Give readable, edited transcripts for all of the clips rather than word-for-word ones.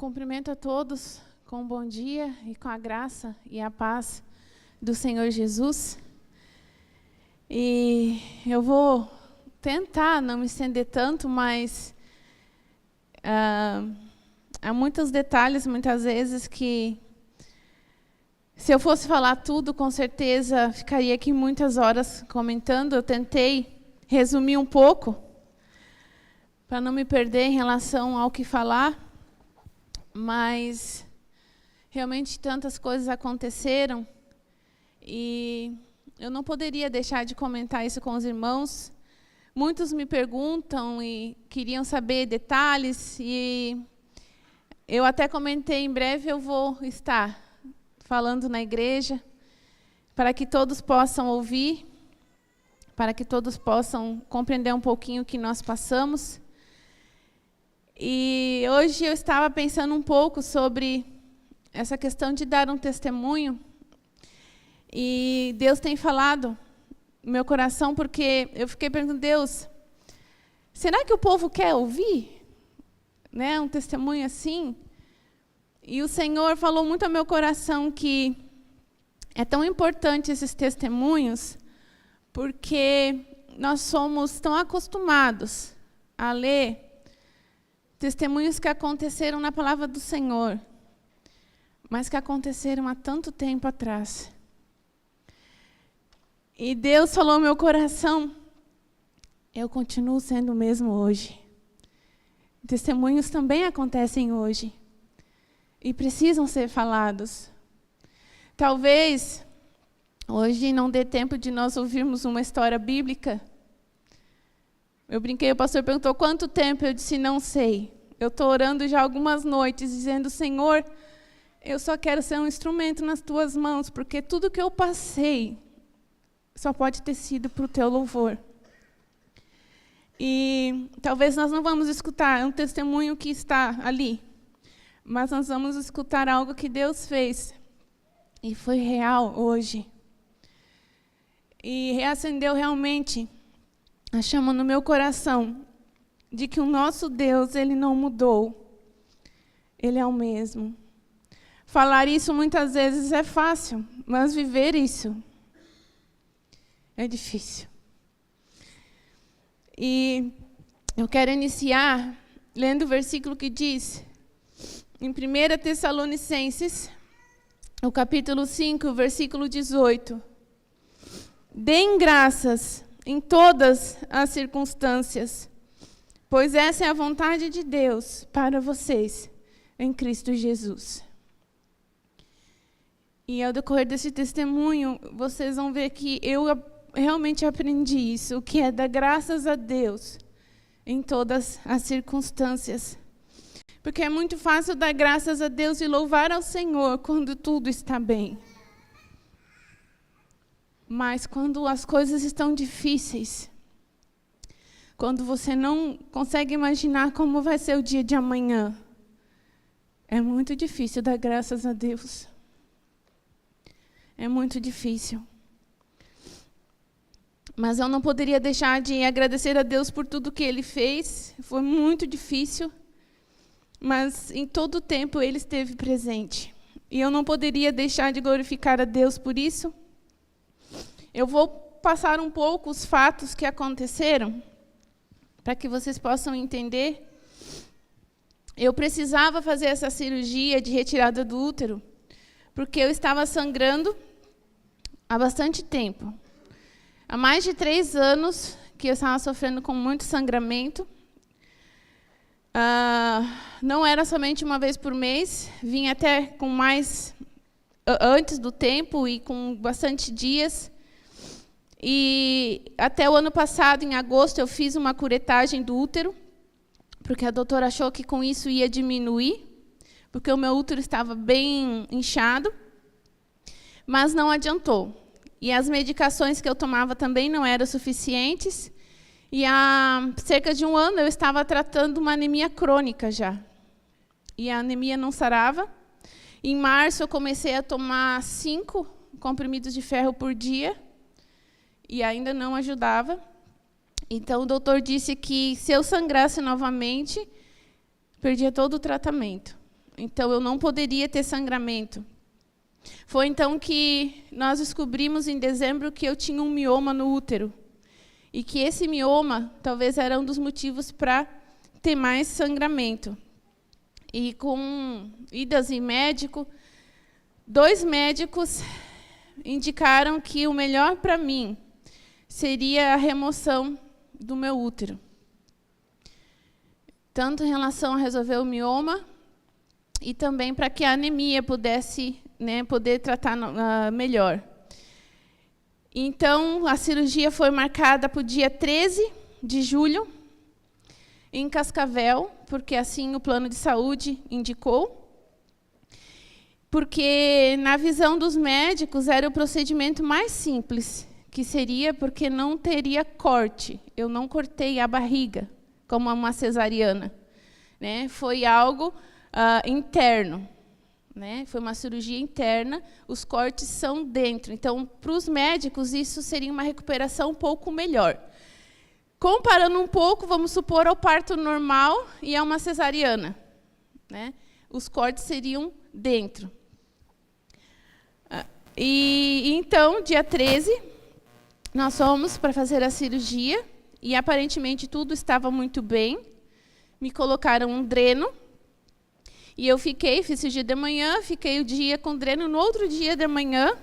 Cumprimento a todos com um bom dia e com a graça e a paz do Senhor Jesus. E eu vou tentar não me estender tanto, mas há muitos detalhes, muitas vezes, que se eu fosse falar tudo, com certeza ficaria aqui muitas horas comentando. Eu tentei resumir um pouco, para não me perder em relação ao que falar. Mas realmente tantas coisas aconteceram e eu não poderia deixar de comentar isso com os irmãos. Muitos me perguntam e queriam saber detalhes, e eu até comentei, em breve eu vou estar falando na igreja, para que todos possam ouvir, para que todos possam compreender um pouquinho o que nós passamos. E hoje eu estava pensando um pouco sobre essa questão de dar um testemunho. E Deus tem falado no meu coração, porque eu fiquei perguntando, Deus, será que o povo quer ouvir, né, um testemunho assim? E o Senhor falou muito ao meu coração que é tão importante esses testemunhos, porque nós somos tão acostumados a ler testemunhos que aconteceram na palavra do Senhor, mas que aconteceram há tanto tempo atrás. E Deus falou ao meu coração, eu continuo sendo o mesmo hoje. Testemunhos também acontecem hoje e precisam ser falados. Talvez hoje não dê tempo de nós ouvirmos uma história bíblica. Eu brinquei, o pastor perguntou quanto tempo, eu disse, não sei. Eu estou orando já algumas noites, dizendo, Senhor, eu só quero ser um instrumento nas tuas mãos, porque tudo que eu passei só pode ter sido para o teu louvor. E talvez nós não vamos escutar um testemunho que está ali, mas nós vamos escutar algo que Deus fez, e foi real hoje. E reacendeu realmente a chama no meu coração de que o nosso Deus, Ele não mudou. Ele é o mesmo. Falar isso muitas vezes é fácil, mas viver isso é difícil. E eu quero iniciar lendo o versículo que diz, em 1 Tessalonicenses, no capítulo 5, versículo 18. Deem graças em todas as circunstâncias, pois essa é a vontade de Deus para vocês, em Cristo Jesus. E ao decorrer desse testemunho, vocês vão ver que eu realmente aprendi isso, o que é dar graças a Deus em todas as circunstâncias. Porque é muito fácil dar graças a Deus e louvar ao Senhor quando tudo está bem. Mas quando as coisas estão difíceis, quando você não consegue imaginar como vai ser o dia de amanhã, é muito difícil dar graças a Deus. É muito difícil. Mas eu não poderia deixar de agradecer a Deus por tudo que Ele fez. Foi muito difícil, mas em todo o tempo Ele esteve presente. E eu não poderia deixar de glorificar a Deus por isso. Eu vou passar um pouco os fatos que aconteceram, para que vocês possam entender. Eu precisava fazer essa cirurgia de retirada do útero, porque eu estava sangrando há bastante tempo. Há mais de 3 anos que eu estava sofrendo com muito sangramento. Não era somente uma vez por mês, vinha até com mais antes do tempo e com bastante dias. E até o ano passado, em agosto, eu fiz uma curetagem do útero, porque a doutora achou que com isso ia diminuir, porque o meu útero estava bem inchado, mas não adiantou. E as medicações que eu tomava também não eram suficientes, e há cerca de 1 ano eu estava tratando uma anemia crônica já. E a anemia não sarava. Em março eu comecei a tomar 5 comprimidos de ferro por dia, e ainda não ajudava. Então, o doutor disse que se eu sangrasse novamente, perdia todo o tratamento. então eu não poderia ter sangramento. Foi então que nós descobrimos em dezembro que eu tinha um mioma no útero. E que esse mioma talvez era um dos motivos para ter mais sangramento. E com idas em médico, 2 médicos indicaram que o melhor para mim seria a remoção do meu útero. Tanto em relação a resolver o mioma, e também para que a anemia pudesse, poder tratar melhor. Então, a cirurgia foi marcada para o dia 13 de julho, em Cascavel, porque assim o plano de saúde indicou. Porque, na visão dos médicos, era o procedimento mais simples, que seria porque não teria corte. Eu não cortei a barriga, como uma cesariana. Foi algo interno. Foi uma cirurgia interna, os cortes são dentro. Então, para os médicos, isso seria uma recuperação um pouco melhor. Comparando um pouco, vamos supor, ao parto normal e a uma cesariana. Os cortes seriam dentro. E então, dia 13, nós fomos para fazer a cirurgia e, aparentemente, tudo estava muito bem. Me colocaram um dreno. E eu fiz cirurgia de manhã, fiquei o dia com dreno. No outro dia de manhã,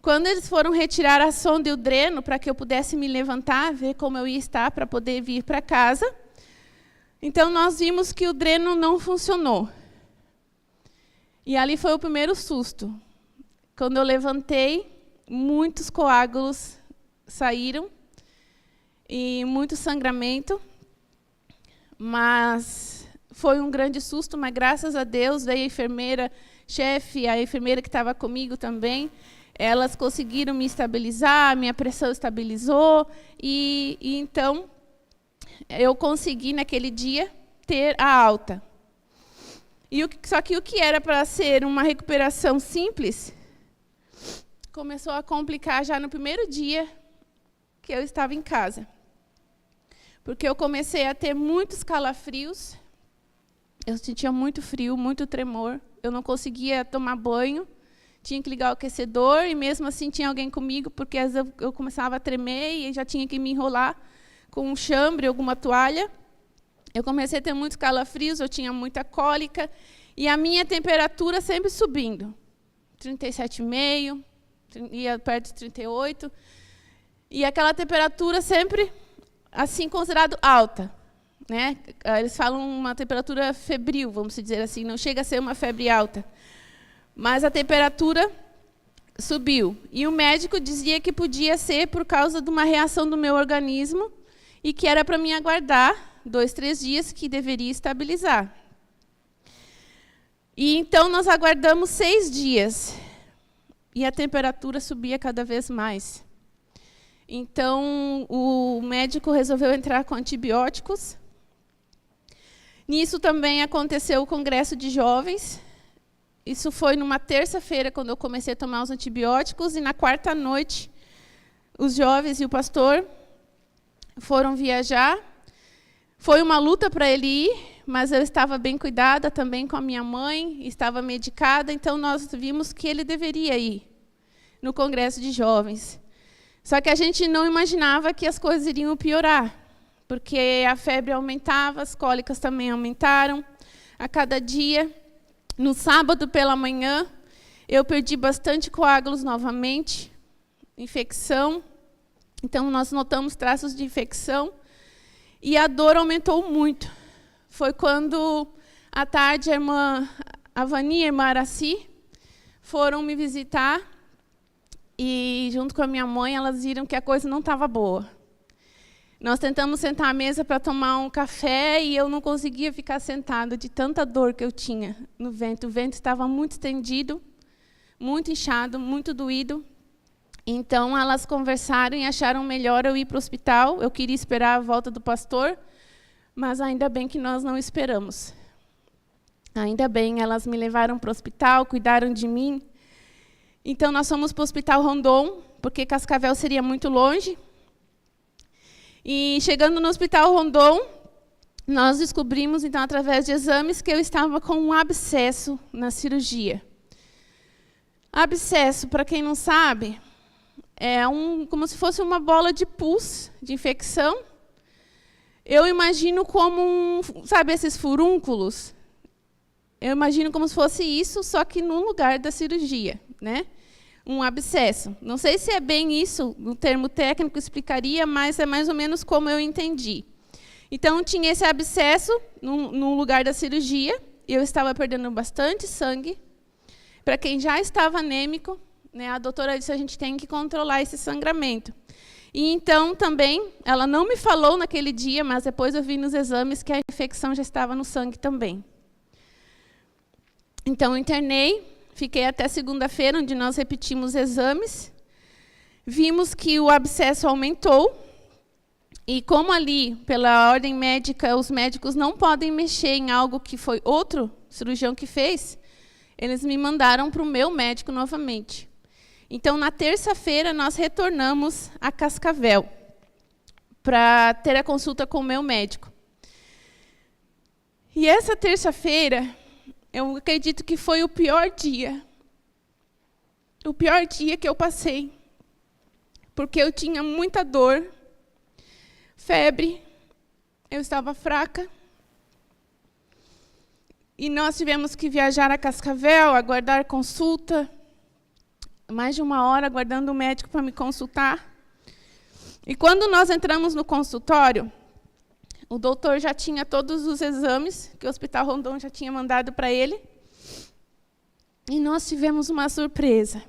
quando eles foram retirar a sonda e o dreno, para que eu pudesse me levantar, ver como eu ia estar, para poder vir para casa, então nós vimos que o dreno não funcionou. E ali foi o primeiro susto. Quando eu levantei, muitos coágulos saíram, e muito sangramento, mas foi um grande susto, mas graças a Deus veio a enfermeira-chefe, a enfermeira que estava comigo também, elas conseguiram me estabilizar, minha pressão estabilizou, e então eu consegui, naquele dia, ter a alta. Só que o que era para ser uma recuperação simples, começou a complicar já no primeiro dia que eu estava em casa. Porque eu comecei a ter muitos calafrios, eu sentia muito frio, muito tremor, eu não conseguia tomar banho, tinha que ligar o aquecedor, e mesmo assim tinha alguém comigo, porque às vezes eu começava a tremer e já tinha que me enrolar com um chambre, alguma toalha. Eu comecei a ter muitos calafrios, eu tinha muita cólica, e a minha temperatura sempre subindo. 37,5, ia perto de 38, e aquela temperatura sempre, assim, considerado alta. Eles falam uma temperatura febril, vamos dizer assim, não chega a ser uma febre alta. Mas a temperatura subiu. E o médico dizia que podia ser por causa de uma reação do meu organismo e que era para mim aguardar 2, 3 dias que deveria estabilizar. E então nós aguardamos 6 dias. E a temperatura subia cada vez mais. Então o médico resolveu entrar com antibióticos. Nisso também aconteceu o congresso de jovens. Isso foi numa terça-feira, quando eu comecei a tomar os antibióticos, e na quarta noite, os jovens e o pastor foram viajar. Foi uma luta para ele ir, mas eu estava bem cuidada também com a minha mãe, estava medicada, então nós vimos que ele deveria ir no congresso de jovens. Só que a gente não imaginava que as coisas iriam piorar, porque a febre aumentava, as cólicas também aumentaram a cada dia. No sábado pela manhã, eu perdi bastante coágulos novamente, infecção. Então, nós notamos traços de infecção e a dor aumentou muito. Foi quando, à tarde, a irmã Avani e a irmã Araci foram me visitar e, junto com a minha mãe, elas viram que a coisa não estava boa. Nós tentamos sentar à mesa para tomar um café e eu não conseguia ficar sentada de tanta dor que eu tinha no vento. O vento estava muito estendido, muito inchado, muito doído. Então, elas conversaram e acharam melhor eu ir para o hospital. Eu queria esperar a volta do pastor, mas ainda bem que nós não esperamos. Ainda bem, elas me levaram para o hospital, cuidaram de mim. Então, nós fomos para o Hospital Rondon, porque Cascavel seria muito longe. E chegando no Hospital Rondon, nós descobrimos, então, através de exames, que eu estava com um abscesso na cirurgia. Abscesso, para quem não sabe, é como se fosse uma bola de pus, de infecção. Eu imagino como sabe esses furúnculos? Eu imagino como se fosse isso, só que no lugar da cirurgia, né? Um abscesso. Não sei se é bem isso, no termo técnico explicaria, mas é mais ou menos como eu entendi. Então, tinha esse abscesso no lugar da cirurgia, e eu estava perdendo bastante sangue. Para quem já estava anêmico, né, a doutora disse que a gente tem que controlar esse sangramento. E então, também, ela não me falou naquele dia, mas depois eu vi nos exames que a infecção já estava no sangue também. Então, eu internei, fiquei até segunda-feira, onde nós repetimos exames. Vimos que o abscesso aumentou. E como ali, pela ordem médica, os médicos não podem mexer em algo que foi outro cirurgião que fez, eles me mandaram para o meu médico novamente. Então, na terça-feira, nós retornamos a Cascavel para ter a consulta com o meu médico. E essa terça-feira, eu acredito que foi o pior dia. O pior dia que eu passei. Porque eu tinha muita dor, febre, eu estava fraca. E nós tivemos que viajar a Cascavel, aguardar consulta, mais de 1 hora aguardando o médico para me consultar. E quando nós entramos no consultório, o doutor já tinha todos os exames que o Hospital Rondon já tinha mandado para ele. E nós tivemos uma surpresa.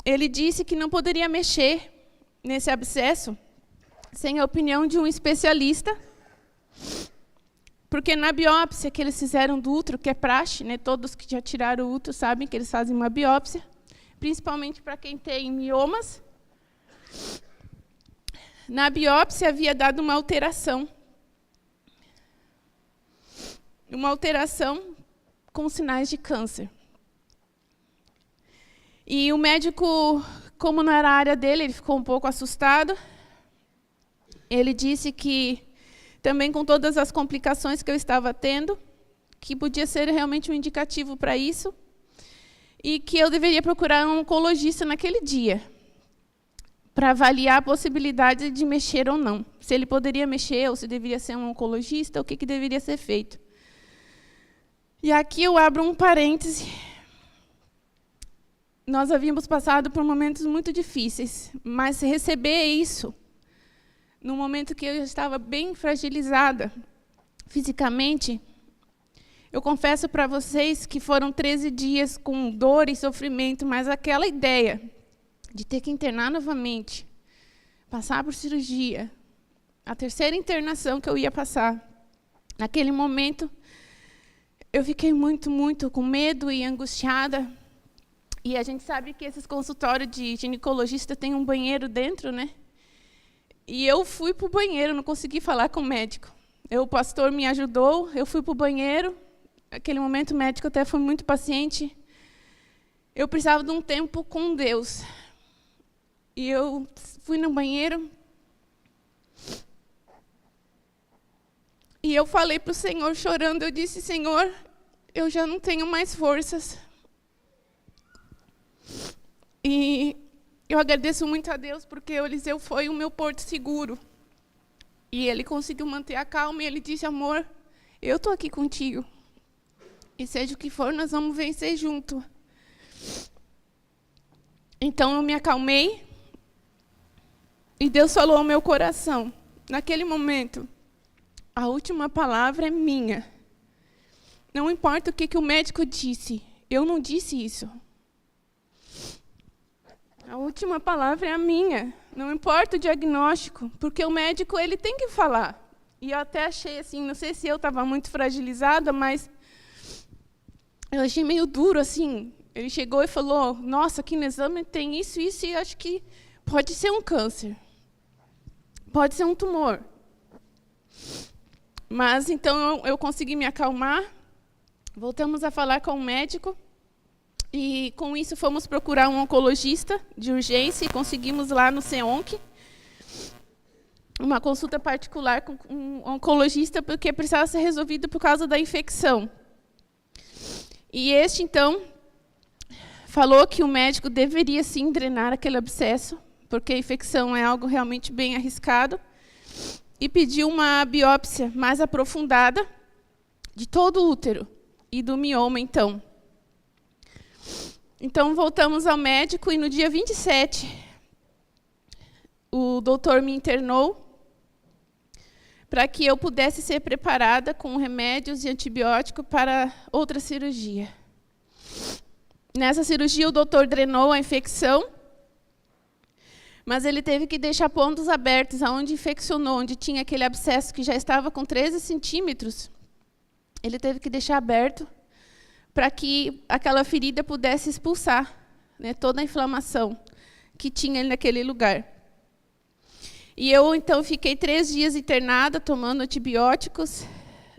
Ele disse que não poderia mexer nesse abscesso sem a opinião de um especialista, porque na biópsia que eles fizeram do útero, que é praxe, né, todos que já tiraram o útero sabem que eles fazem uma biópsia, principalmente para quem tem miomas. Na biópsia havia dado uma alteração com sinais de câncer. E o médico, como não era a área dele, ele ficou um pouco assustado. Ele disse que, também com todas as complicações que eu estava tendo, que podia ser realmente um indicativo para isso, e que eu deveria procurar um oncologista naquele dia, para avaliar a possibilidade de mexer ou não. Se ele poderia mexer, ou se deveria ser um oncologista, o que deveria ser feito. E aqui eu abro um parêntese. Nós havíamos passado por momentos muito difíceis, mas receber isso, no momento que eu estava bem fragilizada fisicamente, eu confesso para vocês que foram 13 dias com dor e sofrimento, mas aquela ideia de ter que internar novamente, passar por cirurgia, a terceira internação que eu ia passar, naquele momento, eu fiquei muito, muito com medo e angustiada. E a gente sabe que esses consultórios de ginecologista tem um banheiro dentro, né? E eu fui para o banheiro, não consegui falar com o médico. O pastor me ajudou, eu fui para o banheiro. Naquele momento, o médico até foi muito paciente. Eu precisava de um tempo com Deus. E eu fui no banheiro. E eu falei para o Senhor, chorando, eu disse, Senhor, eu já não tenho mais forças. E eu agradeço muito a Deus, porque o Eliseu foi o meu porto seguro. E ele conseguiu manter a calma, e ele disse, amor, eu estou aqui contigo. E seja o que for, nós vamos vencer junto. Então, eu me acalmei, e Deus falou ao meu coração. Naquele momento, a última palavra é minha. Não importa o que o médico disse, eu não disse isso. A última palavra é a minha. Não importa o diagnóstico, porque o médico ele tem que falar. E eu até achei assim, não sei se eu estava muito fragilizada, mas eu achei meio duro assim. Ele chegou e falou: "Nossa, aqui no exame tem isso, isso e acho que pode ser um câncer. Pode ser um tumor." Mas então eu consegui me acalmar. Voltamos a falar com o médico. E, com isso, fomos procurar um oncologista de urgência e conseguimos lá no CEONC. uma consulta particular com um oncologista, porque precisava ser resolvido por causa da infecção. E este, então, falou que o médico deveria, sim, drenar aquele abscesso, porque a infecção é algo realmente bem arriscado, e pediu uma biópsia mais aprofundada de todo o útero e do mioma, então. Então, voltamos ao médico, e no dia 27, o doutor me internou para que eu pudesse ser preparada com remédios e antibiótico para outra cirurgia. Nessa cirurgia, o doutor drenou a infecção, mas ele teve que deixar pontos abertos, onde infeccionou, onde tinha aquele abscesso que já estava com 13 centímetros. Ele teve que deixar aberto para que aquela ferida pudesse expulsar, né, toda a inflamação que tinha naquele lugar. E eu, então, fiquei 3 dias internada, tomando antibióticos.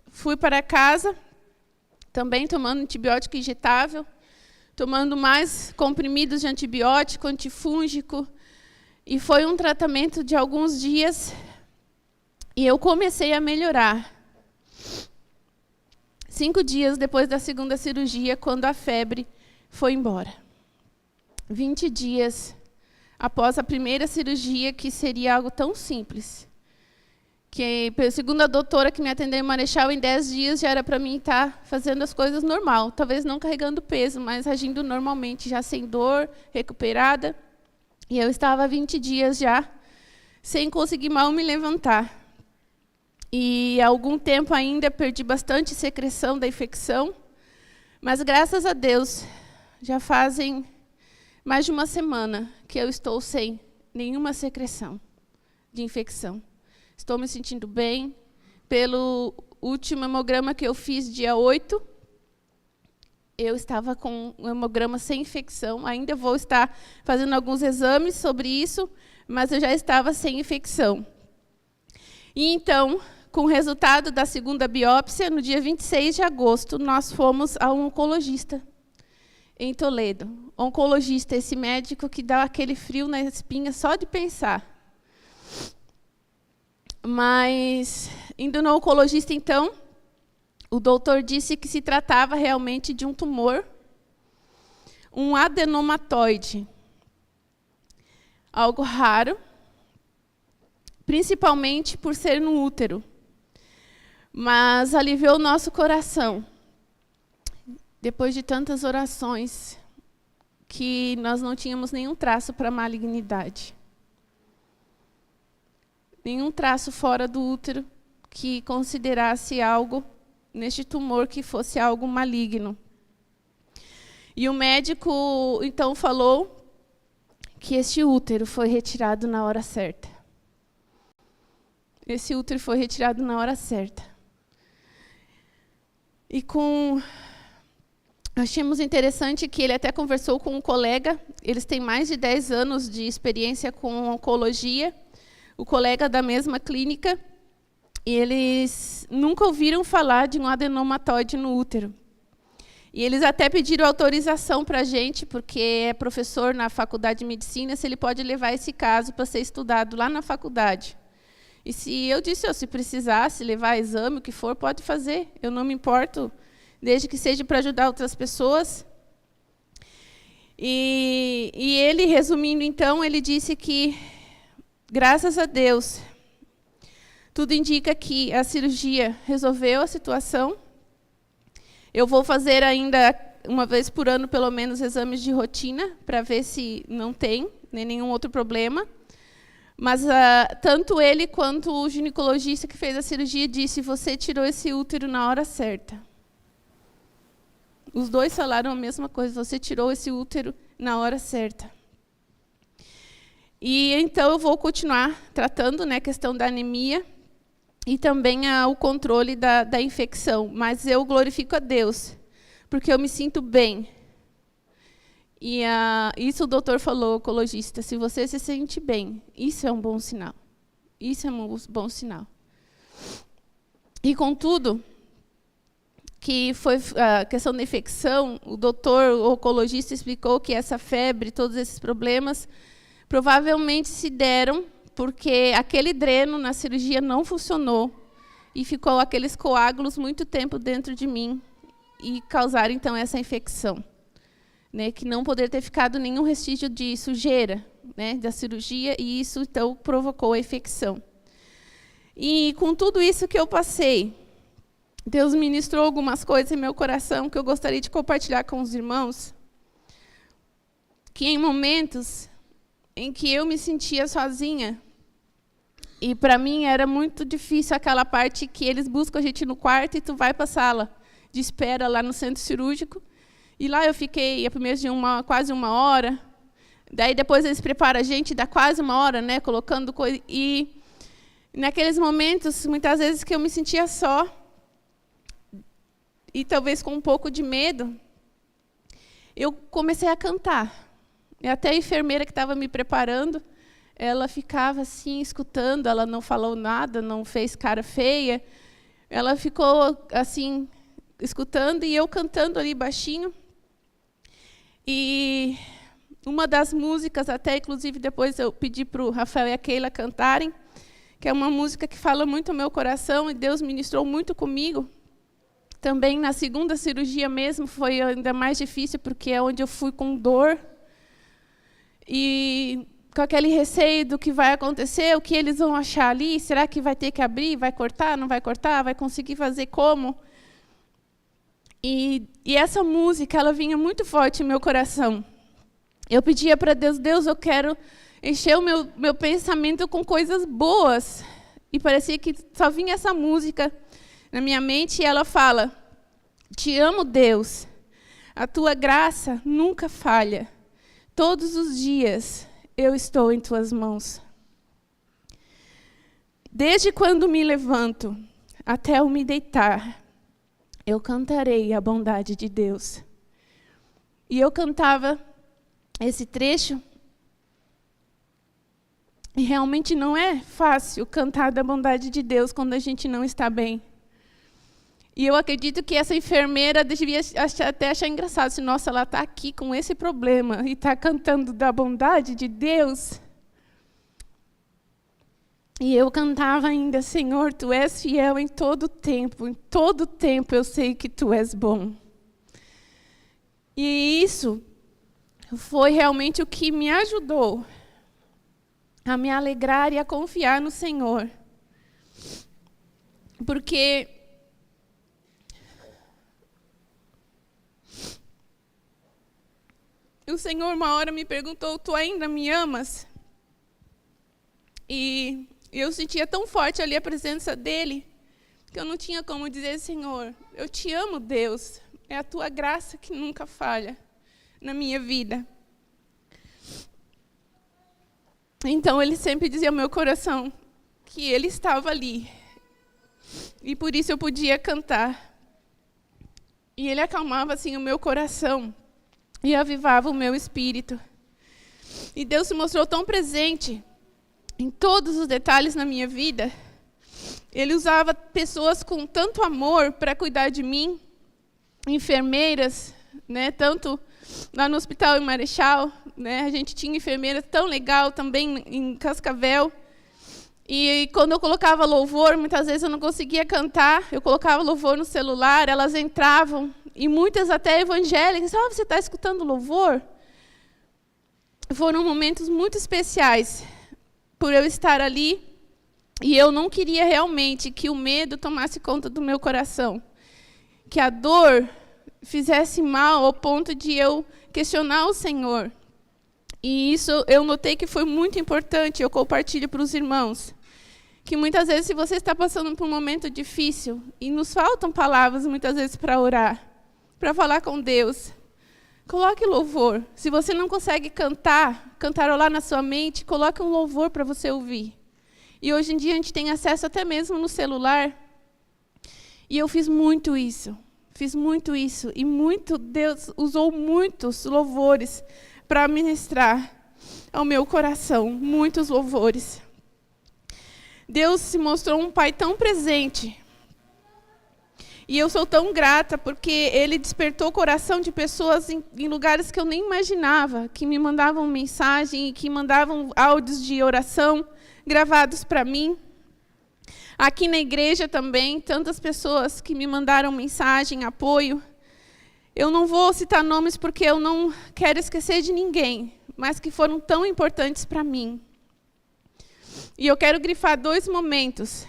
Fui para casa, também tomando antibiótico injetável, tomando mais comprimidos de antibiótico, antifúngico. E foi um tratamento de alguns dias, e eu comecei a melhorar. 5 dias depois da segunda cirurgia, quando a febre foi embora. 20 dias após a primeira cirurgia, que seria algo tão simples, que, segundo a doutora que me atendeu em Marechal, em 10 dias já era para mim estar fazendo as coisas normal, talvez não carregando peso, mas agindo normalmente, já sem dor, recuperada. E eu estava há 20 dias já, sem conseguir mal me levantar. E há algum tempo ainda perdi bastante secreção da infecção, mas graças a Deus, já fazem mais de uma semana que eu estou sem nenhuma secreção de infecção. Estou me sentindo bem. Pelo último hemograma que eu fiz, dia 8, eu estava com um hemograma sem infecção. Ainda vou estar fazendo alguns exames sobre isso, mas eu já estava sem infecção. E então, com o resultado da segunda biópsia, no dia 26 de agosto, nós fomos ao oncologista em Toledo. Oncologista, esse médico que dá aquele frio na espinha só de pensar. Mas, indo no oncologista, então, o doutor disse que se tratava realmente de um tumor, um adenomatoide. Algo raro, principalmente por ser no útero. Mas aliviou o nosso coração, depois de tantas orações, que nós não tínhamos nenhum traço para malignidade. Nenhum traço fora do útero que considerasse algo, neste tumor, que fosse algo maligno. E o médico, então, falou que este útero foi retirado na hora certa. Esse útero foi retirado na hora certa. E achamos interessante que ele até conversou com um colega, eles têm mais de 10 anos de experiência com oncologia, o colega da mesma clínica, e eles nunca ouviram falar de um adenomatoide no útero. E eles até pediram autorização para a gente, porque é professor na faculdade de medicina, se ele pode levar esse caso para ser estudado lá na faculdade. E se eu disse, se precisasse levar exame, o que for, pode fazer, eu não me importo, desde que seja para ajudar outras pessoas. E ele, resumindo, então, ele disse que, graças a Deus, tudo indica que a cirurgia resolveu a situação. Eu vou fazer ainda, uma vez por ano, pelo menos, exames de rotina, para ver se não tem nenhum outro problema. Mas tanto ele quanto o ginecologista que fez a cirurgia disse, você tirou esse útero na hora certa. Os dois falaram a mesma coisa, você tirou esse útero na hora certa. E então eu vou continuar tratando, né, a questão da anemia e também o controle da infecção. Mas eu glorifico a Deus, porque eu me sinto bem. E isso o doutor falou, oncologista, se você se sente bem, isso é um bom sinal. Isso é um bom sinal. E, contudo, que foi a questão da infecção, o doutor, o oncologista, explicou que essa febre, todos esses problemas, provavelmente se deram porque aquele dreno na cirurgia não funcionou e ficou aqueles coágulos muito tempo dentro de mim e causaram, então, essa infecção, né, que não poderia ter ficado nenhum restígio de sujeira, né, da cirurgia, e isso, então, provocou a infecção. E com tudo isso que eu passei, Deus ministrou algumas coisas em meu coração que eu gostaria de compartilhar com os irmãos, que em momentos em que eu me sentia sozinha, e para mim era muito difícil aquela parte que eles buscam a gente no quarto e tu vai para a sala de espera lá no centro cirúrgico, e lá eu fiquei primeiro de quase uma hora, daí depois eles preparam a gente, dá quase uma hora, né, colocando coisa, e naqueles momentos, muitas vezes que eu me sentia só, e talvez com um pouco de medo, eu comecei a cantar. E até a enfermeira que estava me preparando, ela ficava assim, escutando, ela não falou nada, não fez cara feia. Ela ficou assim, escutando, e eu cantando ali baixinho. E uma das músicas, até inclusive depois eu pedi para o Rafael e a Keila cantarem, que é uma música que fala muito ao meu coração, e Deus ministrou muito comigo. Também na segunda cirurgia mesmo, foi ainda mais difícil, porque é onde eu fui com dor, e com aquele receio do que vai acontecer, o que eles vão achar ali, será que vai ter que abrir, vai cortar, não vai cortar, vai conseguir fazer como? E essa música, ela vinha muito forte no meu coração. Eu pedia para Deus, Deus, eu quero encher o meu pensamento com coisas boas. E parecia que só vinha essa música na minha mente, e ela fala, te amo, Deus, a tua graça nunca falha. Todos os dias eu estou em tuas mãos. Desde quando me levanto até eu me deitar, eu cantarei a bondade de Deus. E eu cantava esse trecho, e realmente não é fácil cantar da bondade de Deus quando a gente não está bem. E eu acredito que essa enfermeira devia até achar engraçado, se nossa, ela está aqui com esse problema e está cantando da bondade de Deus. E eu cantava ainda, Senhor, Tu és fiel em todo tempo eu sei que Tu és bom. E isso foi realmente o que me ajudou a me alegrar e a confiar no Senhor. Porque o Senhor uma hora me perguntou, tu ainda me amas? E eu sentia tão forte ali a presença dele, que eu não tinha como dizer, Senhor, eu te amo, Deus. É a tua graça que nunca falha na minha vida. Então, ele sempre dizia ao meu coração que ele estava ali. E por isso eu podia cantar. E ele acalmava assim o meu coração e avivava o meu espírito. E Deus se mostrou tão presente em todos os detalhes na minha vida. Ele usava pessoas com tanto amor para cuidar de mim, enfermeiras, né, tanto lá no hospital em Marechal, né, a gente tinha enfermeira tão legal também em Cascavel. E quando eu colocava louvor, muitas vezes eu não conseguia cantar, eu colocava louvor no celular, elas entravam, e muitas até evangélicas, você está escutando louvor? Foram momentos muito especiais por eu estar ali, e eu não queria realmente que o medo tomasse conta do meu coração, que a dor fizesse mal ao ponto de eu questionar o Senhor. E isso eu notei que foi muito importante, eu compartilho para os irmãos, que muitas vezes, se você está passando por um momento difícil, e nos faltam palavras muitas vezes para orar, para falar com Deus, coloque louvor. Se você não consegue cantarolar na sua mente, coloque um louvor para você ouvir. E hoje em dia a gente tem acesso até mesmo no celular. E eu fiz muito isso. E Deus usou muitos louvores para ministrar ao meu coração. Muitos louvores. Deus se mostrou um Pai tão presente. E eu sou tão grata porque Ele despertou o coração de pessoas em lugares que eu nem imaginava, que me mandavam mensagem, que mandavam áudios de oração, gravados para mim. Aqui na igreja também, tantas pessoas que me mandaram mensagem, apoio. Eu não vou citar nomes porque eu não quero esquecer de ninguém, mas que foram tão importantes para mim. E eu quero grifar 2 momentos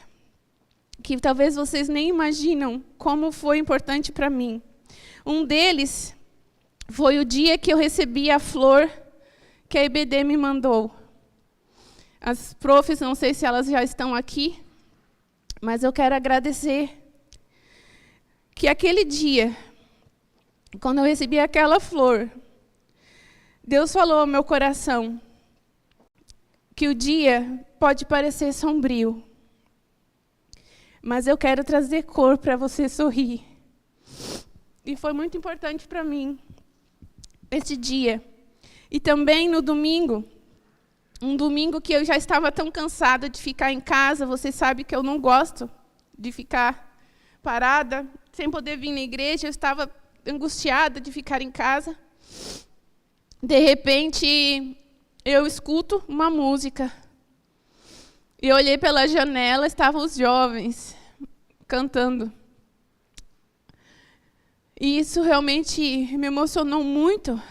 que talvez vocês nem imaginam como foi importante para mim. Um deles foi o dia que eu recebi a flor que a IBD me mandou. As profs, não sei se elas já estão aqui, mas eu quero agradecer que aquele dia, quando eu recebi aquela flor, Deus falou ao meu coração que o dia pode parecer sombrio, mas eu quero trazer cor para você sorrir. E foi muito importante para mim esse dia. E também no domingo, um domingo que eu já estava tão cansada de ficar em casa. Você sabe que eu não gosto de ficar parada, sem poder vir na igreja. Eu estava angustiada de ficar em casa. De repente, eu escuto uma música. Eu olhei pela janela, estavam os jovens cantando. E isso realmente me emocionou muito.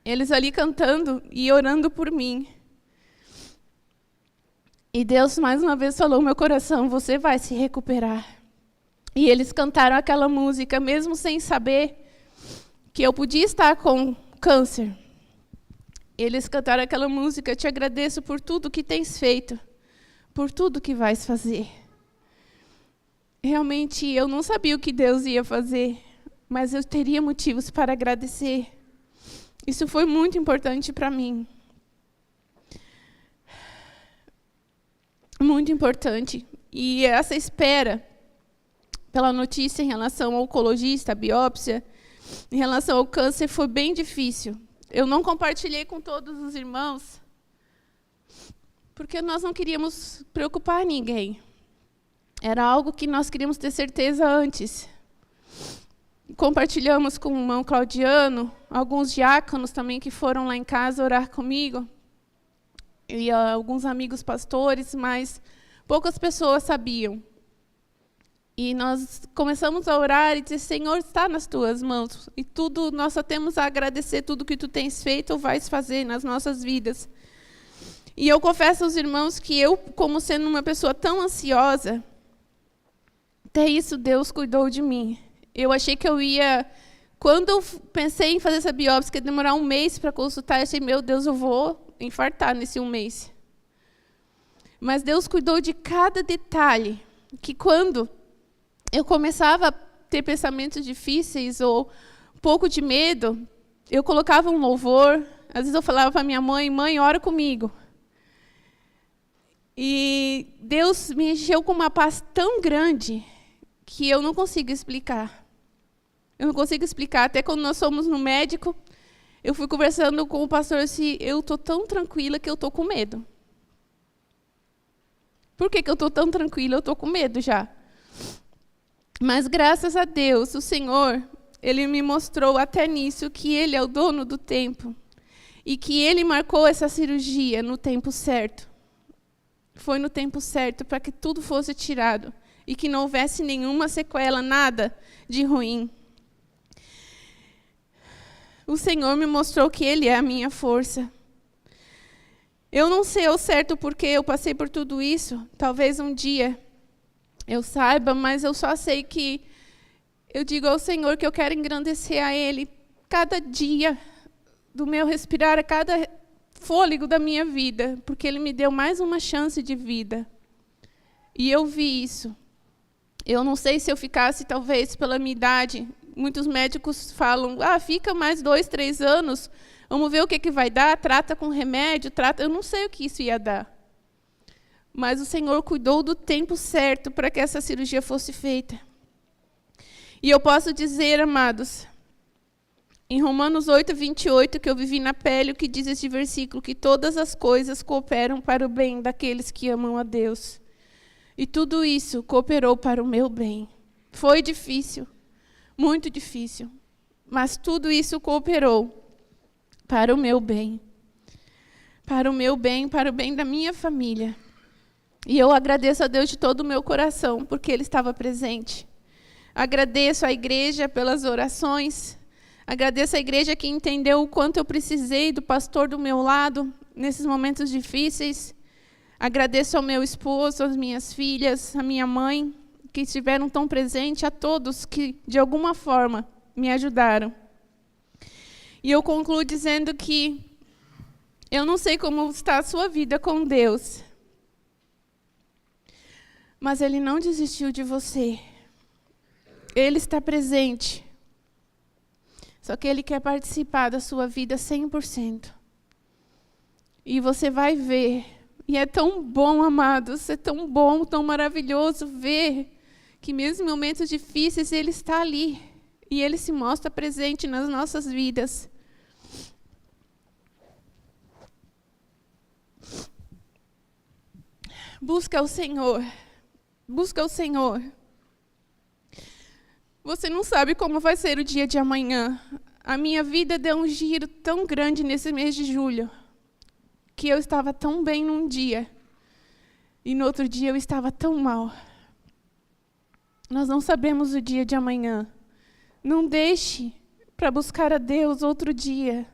Eles ali cantando e orando por mim. E Deus mais uma vez falou no meu coração: você vai se recuperar. E eles cantaram aquela música, mesmo sem saber que eu podia estar com câncer. Eles cantaram aquela música: eu te agradeço por tudo que tens feito, por tudo que vais fazer. Realmente, eu não sabia o que Deus ia fazer, mas eu teria motivos para agradecer. Isso foi muito importante para mim. Muito importante. E essa espera pela notícia em relação ao oncologista, a biópsia, em relação ao câncer, foi bem difícil. Eu não compartilhei com todos os irmãos, porque nós não queríamos preocupar ninguém. Era algo que nós queríamos ter certeza antes. Compartilhamos com o irmão Claudiano, alguns diáconos também que foram lá em casa orar comigo, e alguns amigos pastores, mas poucas pessoas sabiam. E nós começamos a orar e dizer: Senhor, está nas tuas mãos, e tudo, nós só temos a agradecer tudo que tu tens feito ou vais fazer nas nossas vidas. E eu confesso aos irmãos que eu, como sendo uma pessoa tão ansiosa, até isso Deus cuidou de mim. Eu achei que eu ia... Quando eu pensei em fazer essa biópsia, que ia demorar 1 mês para consultar, eu achei: meu Deus, eu vou infartar nesse 1 mês. Mas Deus cuidou de cada detalhe, que quando eu começava a ter pensamentos difíceis ou um pouco de medo, eu colocava um louvor. Às vezes eu falava para minha mãe: mãe, ora comigo. E Deus me encheu com uma paz tão grande que eu não consigo explicar. Eu não consigo explicar. Até quando nós fomos no médico, eu fui conversando com o pastor assim: eu estou tão tranquila que eu estou com medo. Por que eu estou tão tranquila? Eu estou com medo já. Mas graças a Deus, o Senhor, Ele me mostrou até nisso que Ele é o dono do tempo. E que Ele marcou essa cirurgia no tempo certo. Foi no tempo certo para que tudo fosse tirado. E que não houvesse nenhuma sequela, nada de ruim. O Senhor me mostrou que Ele é a minha força. Eu não sei ao certo porque eu passei por tudo isso. Talvez um dia eu saiba, mas eu só sei que eu digo ao Senhor que eu quero engrandecer a Ele cada dia do meu respirar, a cada fôlego da minha vida, porque Ele me deu mais uma chance de vida. E eu vi isso. Eu não sei se eu ficasse, talvez, pela minha idade. Muitos médicos falam: fica mais 2, 3 anos, vamos ver o que vai dar, trata com remédio, trata... Eu não sei o que isso ia dar. Mas o Senhor cuidou do tempo certo para que essa cirurgia fosse feita. E eu posso dizer, amados, em Romanos 8, 28, que eu vivi na pele, o que diz este versículo: que todas as coisas cooperam para o bem daqueles que amam a Deus. E tudo isso cooperou para o meu bem. Foi difícil, muito difícil, mas tudo isso cooperou para o meu bem. para o meu bem, para o bem da minha família. E eu agradeço a Deus de todo o meu coração, porque Ele estava presente. Agradeço à igreja pelas orações. Agradeço à igreja que entendeu o quanto eu precisei do pastor do meu lado nesses momentos difíceis. Agradeço ao meu esposo, às minhas filhas, à minha mãe, que estiveram tão presentes, a todos que, de alguma forma, me ajudaram. E eu concluo dizendo que eu não sei como está a sua vida com Deus, mas Ele não desistiu de você. Ele está presente. Só que Ele quer participar da sua vida 100%. E você vai ver. E é tão bom, amados, é tão bom, tão maravilhoso ver que mesmo em momentos difíceis Ele está ali. E Ele se mostra presente nas nossas vidas. Busca o Senhor. Busca o Senhor. Você não sabe como vai ser o dia de amanhã. A minha vida deu um giro tão grande nesse mês de julho, que eu estava tão bem num dia, e no outro dia eu estava tão mal. Nós não sabemos o dia de amanhã. Não deixe para buscar a Deus outro dia.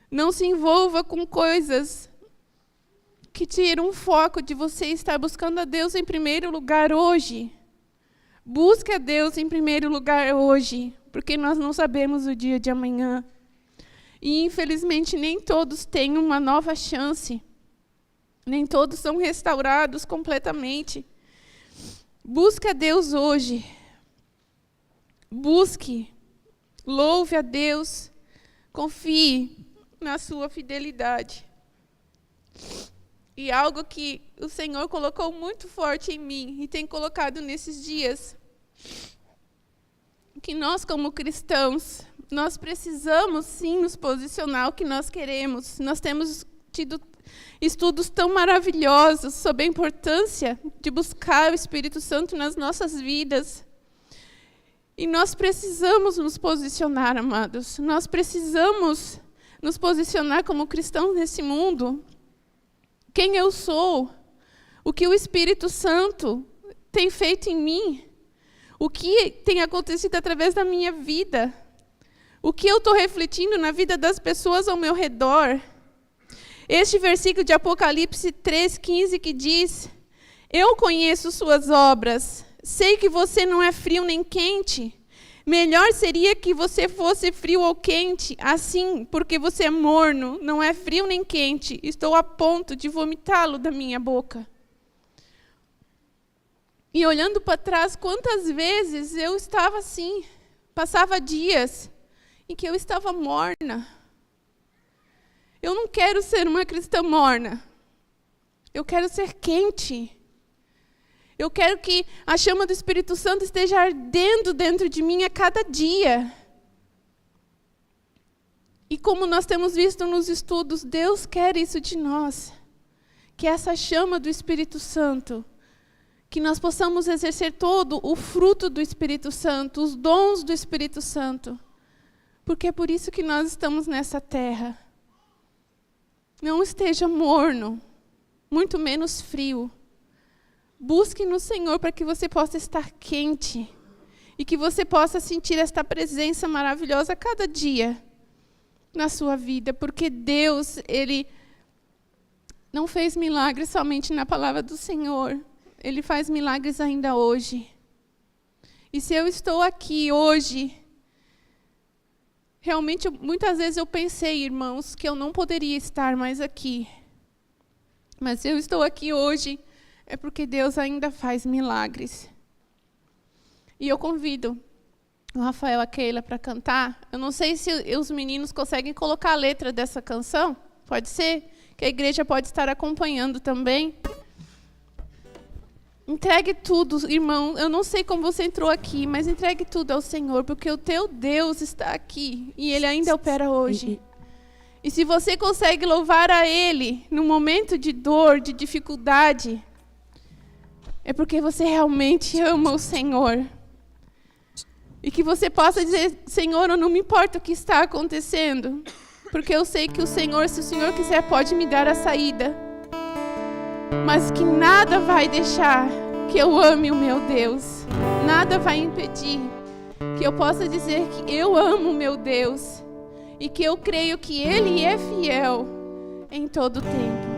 Não se envolva com coisas que tiram o foco de você estar buscando a Deus em primeiro lugar hoje. Busque a Deus em primeiro lugar hoje, porque nós não sabemos o dia de amanhã. E, infelizmente, nem todos têm uma nova chance. Nem todos são restaurados completamente. Busque a Deus hoje. Busque. Louve a Deus. Confie na sua fidelidade. E algo que o Senhor colocou muito forte em mim e tem colocado nesses dias, que nós como cristãos, nós precisamos sim nos posicionar o que nós queremos. Nós temos tido estudos tão maravilhosos sobre a importância de buscar o Espírito Santo nas nossas vidas. E nós precisamos nos posicionar, amados. Nós precisamos nos posicionar como cristãos nesse mundo. Quem eu sou, o que o Espírito Santo tem feito em mim, o que tem acontecido através da minha vida, o que eu estou refletindo na vida das pessoas ao meu redor. Este versículo de Apocalipse 3,15 que diz: eu conheço suas obras, sei que você não é frio nem quente. Melhor seria que você fosse frio ou quente, assim, porque você é morno, não é frio nem quente. Estou a ponto de vomitá-lo da minha boca. E olhando para trás, quantas vezes eu estava assim, passava dias em que eu estava morna. Eu não quero ser uma cristã morna. Eu quero ser quente. Eu quero que a chama do Espírito Santo esteja ardendo dentro de mim a cada dia. E como nós temos visto nos estudos, Deus quer isso de nós. Que essa chama do Espírito Santo, que nós possamos exercer todo o fruto do Espírito Santo, os dons do Espírito Santo. Porque é por isso que nós estamos nessa terra. Não esteja morno, muito menos frio. Busque no Senhor para que você possa estar quente e que você possa sentir esta presença maravilhosa a cada dia na sua vida, porque Deus, Ele não fez milagres somente na palavra do Senhor, Ele faz milagres ainda hoje. E se eu estou aqui hoje, realmente muitas vezes eu pensei, irmãos, que eu não poderia estar mais aqui, mas se eu estou aqui hoje, é porque Deus ainda faz milagres. E eu convido o Rafael e a Keila para cantar. Eu não sei se os meninos conseguem colocar a letra dessa canção. Pode ser? Que a igreja pode estar acompanhando também. Entregue tudo, irmão. Eu não sei como você entrou aqui, mas entregue tudo ao Senhor, porque o teu Deus está aqui e Ele ainda opera hoje. E se você consegue louvar a Ele no momento de dor, de dificuldade, é porque você realmente ama o Senhor. E que você possa dizer: Senhor, eu não me importo o que está acontecendo. Porque eu sei que o Senhor, se o Senhor quiser, pode me dar a saída. Mas que nada vai deixar que eu ame o meu Deus. Nada vai impedir que eu possa dizer que eu amo o meu Deus. E que eu creio que Ele é fiel em todo o tempo.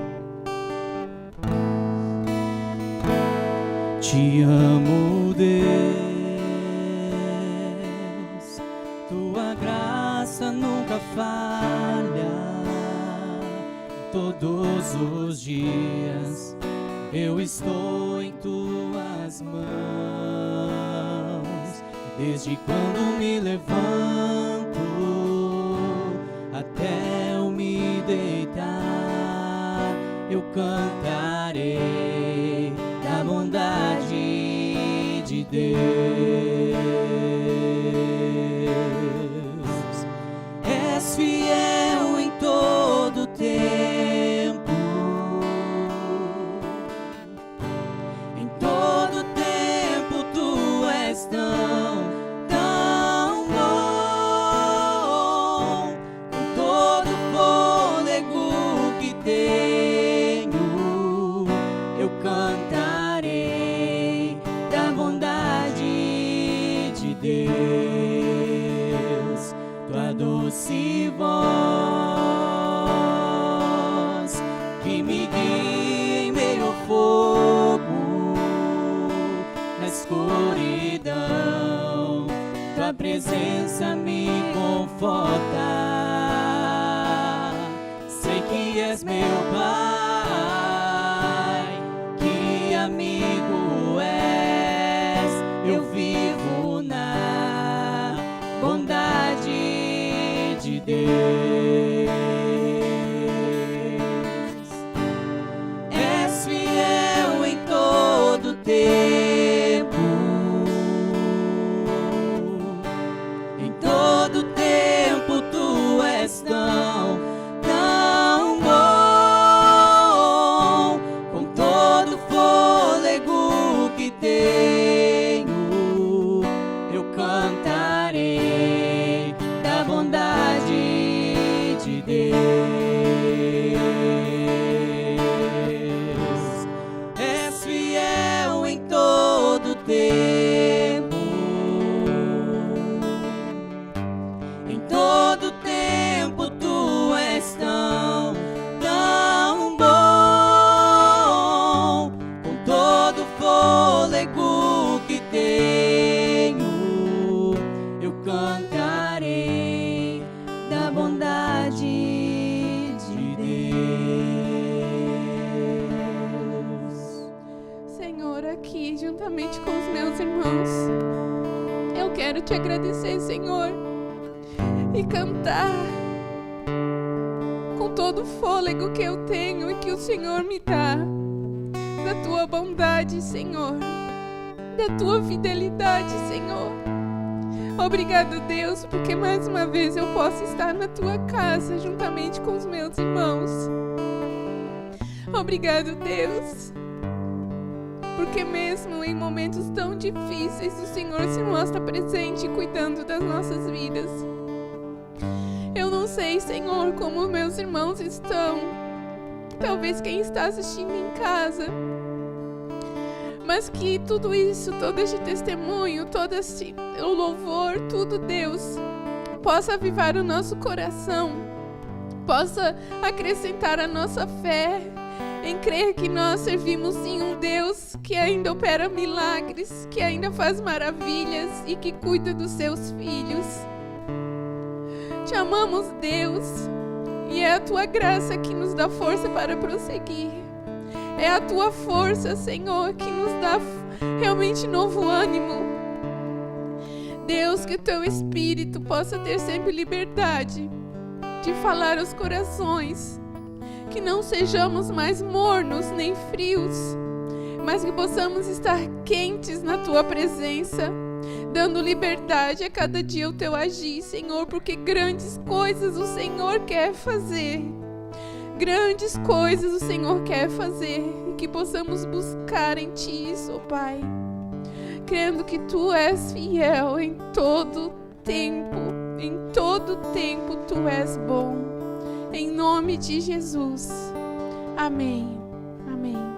Te amo, Deus, tua graça nunca falha. Todos os dias eu estou em tuas mãos. Desde quando me levanto até eu me deitar, eu cantarei da bondade de Deus. És fiel em todo tempo, em todo tempo tu és tão bom. Com todo fôlego que tenho, eu cantarei da bondade de Deus. Tua doce voz que me guia em meio ao fogo, na escuridão, tua presença me conforta. Sei que és meu Pai, que amigo és, eu vivo na bondade de Deus. És fiel em todo tempo, em todo tempo tu és tão bom. Com todo fôlego que tenho, eu cantarei da bondade de Deus. És fiel em todo tempo, em todo tempo tu és tão bom. Com todo fôlego que tenho, eu cantarei da bondade de Deus. Senhor, aqui, juntamente com os meus irmãos, eu quero te agradecer, Senhor, e cantar com todo o fôlego que eu tenho e que o Senhor me dá, da tua bondade, Senhor, da tua fidelidade, Senhor. Obrigado, Deus, porque mais uma vez eu posso estar na tua casa juntamente com os meus irmãos. Obrigado, Deus, porque mesmo em momentos tão difíceis o Senhor se mostra presente cuidando das nossas vidas. Eu não sei, Senhor, como meus irmãos estão, talvez quem está assistindo em casa, mas que tudo isso, todo este testemunho, todo este o louvor, tudo, Deus, possa avivar o nosso coração, possa acrescentar a nossa fé em crer que nós servimos sim um Deus que ainda opera milagres, que ainda faz maravilhas e que cuida dos seus filhos. Te amamos, Deus, e é a tua graça que nos dá força para prosseguir. É a tua força, Senhor, que nos dá realmente novo ânimo. Deus, que o teu Espírito possa ter sempre liberdade de falar aos corações, que não sejamos mais mornos nem frios, mas que possamos estar quentes na tua presença, dando liberdade a cada dia ao teu agir, Senhor, porque grandes coisas o Senhor quer fazer. Grandes coisas o Senhor quer fazer, e que possamos buscar em Ti isso, Pai, crendo que Tu és fiel em todo tempo Tu és bom. Em nome de Jesus. Amém. Amém.